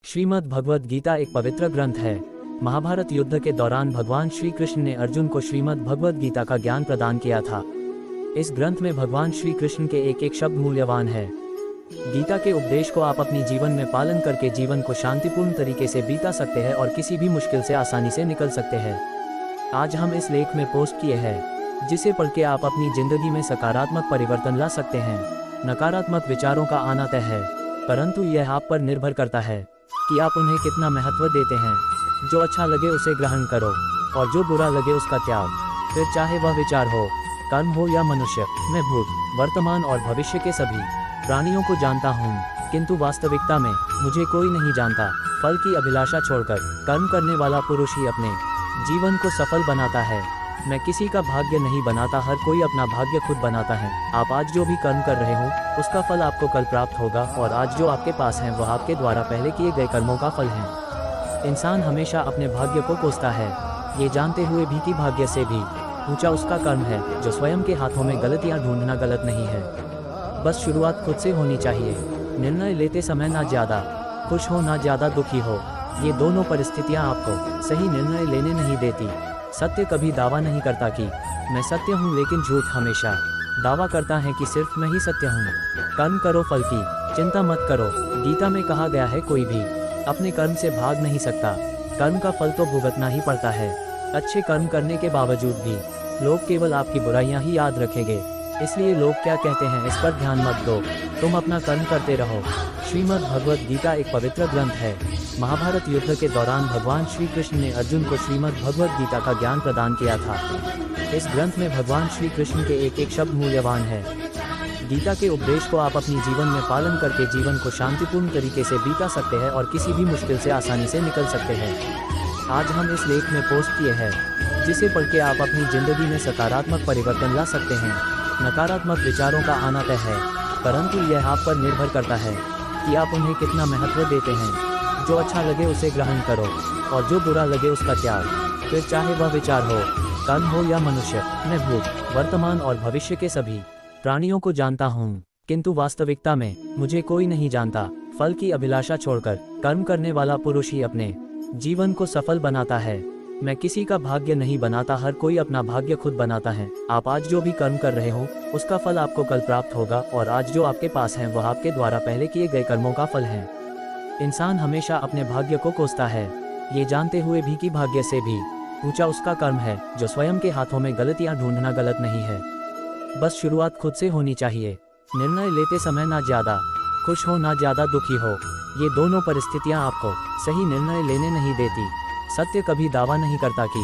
श्रीमद् भगवद गीता एक पवित्र ग्रंथ है। महाभारत युद्ध के दौरान भगवान श्री कृष्ण ने अर्जुन को श्रीमद् भगवद गीता का ज्ञान प्रदान किया था। इस ग्रंथ में भगवान श्री कृष्ण के एक एक शब्द मूल्यवान है। गीता के उपदेश को आप अपनी जीवन में पालन करके जीवन को शांतिपूर्ण तरीके से बीता सकते हैं और किसी भी मुश्किल से आसानी से निकल सकते हैं। आज हम इस लेख में पोस्ट किए हैं, जिसे पढ़ के आप अपनी जिंदगी में सकारात्मक परिवर्तन ला सकते हैं। नकारात्मक विचारों का आना तय है, परंतु यह आप पर निर्भर करता है कि आप उन्हें कितना महत्व देते हैं। जो अच्छा लगे उसे ग्रहण करो और जो बुरा लगे उसका त्याग। फिर चाहे वह विचार हो, कर्म हो या मनुष्य, मैं भूत, वर्तमान और भविष्य के सभी प्राणियों को जानता हूँ, किंतु वास्तविकता में मुझे कोई नहीं जानता। फल की अभिलाषा छोड़कर कर्म करने वाला पुरुष ही अपने जीवन को सफल बनाता है। मैं किसी का भाग्य नहीं बनाता, हर कोई अपना भाग्य खुद बनाता है। आप आज जो भी कर्म कर रहे हो उसका फल आपको कल प्राप्त होगा, और आज जो आपके पास है वह आपके द्वारा पहले किए गए कर्मों का फल है। इंसान हमेशा अपने भाग्य को कोसता है, ये जानते हुए भी कि भाग्य से भी ऊंचा उसका कर्म है। जो स्वयं के हाथों में गलतियां ढूंढना गलत नहीं है, बस शुरुआत खुद से होनी चाहिए। निर्णय लेते समय ना ज़्यादा खुश हो ना ज़्यादा दुखी हो, ये दोनों परिस्थितियाँ आपको सही निर्णय लेने नहीं देती। सत्य कभी दावा नहीं करता कि मैं सत्य हूँ, लेकिन झूठ हमेशा दावा करता है कि सिर्फ मैं ही सत्य हूँ। कर्म करो, फल की चिंता मत करो। गीता में कहा गया है, कोई भी अपने कर्म से भाग नहीं सकता, कर्म का फल तो भुगतना ही पड़ता है। अच्छे कर्म करने के बावजूद भी लोग केवल आपकी बुराइयां ही याद रखेंगे, इसलिए लोग क्या कहते हैं इस पर ध्यान मत दो, तुम अपना कर्म करते रहो। श्रीमद् भगवद गीता एक पवित्र ग्रंथ है। महाभारत युद्ध के दौरान भगवान श्री कृष्ण ने अर्जुन को श्रीमद् भगवद गीता का ज्ञान प्रदान किया था। इस ग्रंथ में भगवान श्री कृष्ण के एक एक शब्द मूल्यवान है। गीता के उपदेश को आप अपनी जीवन में पालन करके जीवन को शांतिपूर्ण तरीके से बीता सकते हैं और किसी भी मुश्किल से आसानी से निकल सकते हैं। आज हम इस लेख में पोस्ट किए हैं, जिसे पढ़ के आप अपनी जिंदगी में सकारात्मक परिवर्तन ला सकते हैं। नकारात्मक विचारों का आना तय है, परंतु यह आप पर निर्भर करता है कि आप उन्हें कितना महत्व देते हैं। जो अच्छा लगे उसे ग्रहण करो और जो बुरा लगे उसका त्याग। फिर चाहे वह विचार हो, कर्म हो या मनुष्य, मैं भूत, वर्तमान और भविष्य के सभी प्राणियों को जानता हूँ, किंतु वास्तविकता में मुझे कोई नहीं जानता। फल की अभिलाषा छोड़कर कर्म करने वाला पुरुष ही अपने जीवन को सफल बनाता है। मैं किसी का भाग्य नहीं बनाता, हर कोई अपना भाग्य खुद बनाता है। आप आज जो भी कर्म कर रहे हो उसका फल आपको कल प्राप्त होगा, और आज जो आपके पास है वह आपके द्वारा पहले किए गए कर्मों का फल है। इंसान हमेशा अपने भाग्य को कोसता है, ये जानते हुए भी कि भाग्य से भी ऊंचा उसका कर्म है। जो स्वयं के हाथों में गलतियां ढूंढना गलत नहीं है, बस शुरुआत खुद से होनी चाहिए। निर्णय लेते समय ना ज़्यादा खुश हो ना ज़्यादा दुखी हो, ये दोनों परिस्थितियां आपको सही निर्णय लेने नहीं देती। सत्य कभी दावा नहीं करता कि